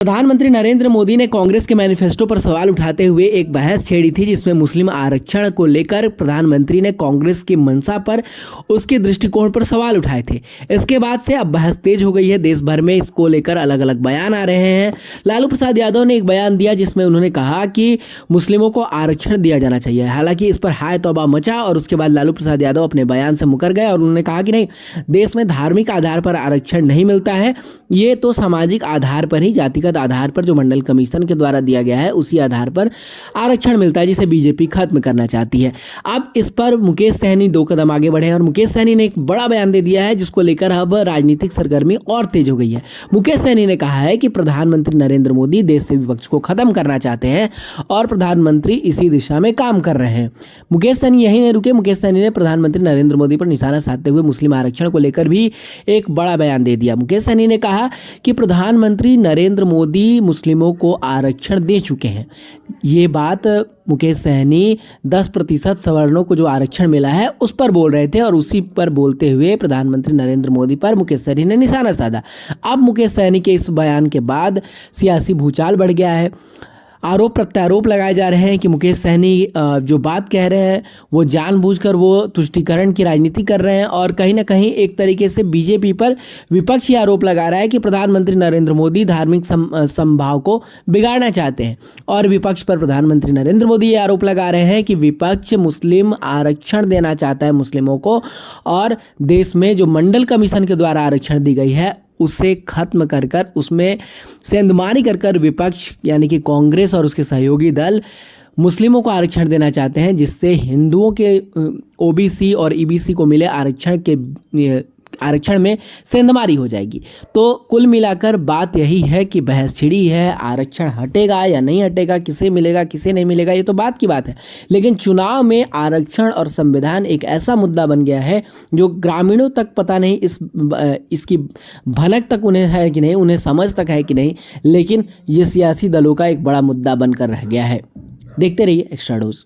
प्रधानमंत्री नरेंद्र मोदी ने कांग्रेस के मैनिफेस्टो पर सवाल उठाते हुए एक बहस छेड़ी थी, जिसमें मुस्लिम आरक्षण को लेकर प्रधानमंत्री ने कांग्रेस की मंशा पर, उसके दृष्टिकोण पर सवाल उठाए थे। इसके बाद से अब बहस तेज हो गई है। देश भर में इसको लेकर अलग अलग बयान आ रहे हैं। लालू प्रसाद यादव ने एक बयान दिया जिसमें उन्होंने कहा कि मुस्लिमों को आरक्षण दिया जाना चाहिए। हालांकि इस पर हाय तौबा मचा और उसके बाद लालू प्रसाद यादव अपने बयान से मुकर गए और उन्होंने कहा कि नहीं, देश में धार्मिक आधार पर आरक्षण नहीं मिलता है, ये तो सामाजिक आधार पर ही, जातिगत आधार पर जो मंडल कमीशन के द्वारा दिया गया है उसी आधार पर आरक्षण मिलता है, जिसे बीजेपी खत्म करना चाहती है। अब इस पर मुकेश सहनी 2 कदम आगे बढ़े और मुकेश सहनी ने एक बड़ा बयान दे दिया है, जिसको लेकर अब राजनीतिक सरगर्मी और तेज हो गई है। मुकेश सहनी ने कहा है कि प्रधानमंत्री नरेंद्र मोदी देश से विपक्ष को खत्म करना चाहते हैं और प्रधानमंत्री इसी दिशा में काम कर रहे हैं। मुकेश सहनी यही नहीं रुके। मुकेश सहनी ने प्रधानमंत्री नरेंद्र मोदी पर निशाना साधते हुए मुस्लिम आरक्षण को लेकर भी एक बड़ा बयान दे दिया। मुकेश सहनी ने कहा कि प्रधानमंत्री नरेंद्र मोदी मुस्लिमों को आरक्षण दे चुके हैं। ये बात मुकेश सहनी 10% सवर्णों को जो आरक्षण मिला है उस पर बोल रहे थे और उसी पर बोलते हुए प्रधानमंत्री नरेंद्र मोदी पर मुकेश सहनी ने निशाना साधा। अब मुकेश सहनी के इस बयान के बाद सियासी भूचाल बढ़ गया है। आरोप प्रत्यारोप लगाए जा रहे हैं कि मुकेश सहनी जो बात कह रहे हैं वो जानबूझकर वो तुष्टीकरण की राजनीति कर रहे हैं और कहीं ना कहीं एक तरीके से बीजेपी पर विपक्ष ये आरोप लगा रहा है कि प्रधानमंत्री नरेंद्र मोदी धार्मिक समभाव को बिगाड़ना चाहते हैं। और विपक्ष पर प्रधानमंत्री नरेंद्र मोदी ये आरोप लगा रहे हैं कि विपक्ष मुस्लिम आरक्षण देना चाहता है मुस्लिमों को, और देश में जो मंडल कमीशन के द्वारा आरक्षण दी गई है उसे खत्म कर कर उसमें सेंधमारी कर कर विपक्ष यानी कि कांग्रेस और उसके सहयोगी दल मुस्लिमों को आरक्षण देना चाहते हैं, जिससे हिंदुओं के ओबीसी और ईबीसी को मिले आरक्षण में सेंधमारी हो जाएगी। तो कुल मिलाकर बात यही है कि बहस छिड़ी है, आरक्षण हटेगा या नहीं हटेगा, किसे मिलेगा किसे नहीं मिलेगा, ये तो बात की बात है। लेकिन चुनाव में आरक्षण और संविधान एक ऐसा मुद्दा बन गया है जो ग्रामीणों तक पता नहीं इसकी भनक तक उन्हें है कि नहीं, उन्हें समझ तक है कि नहीं, लेकिन ये सियासी दलों का एक बड़ा मुद्दा बनकर रह गया है। देखते रहिए एक्स्ट्रा डोज।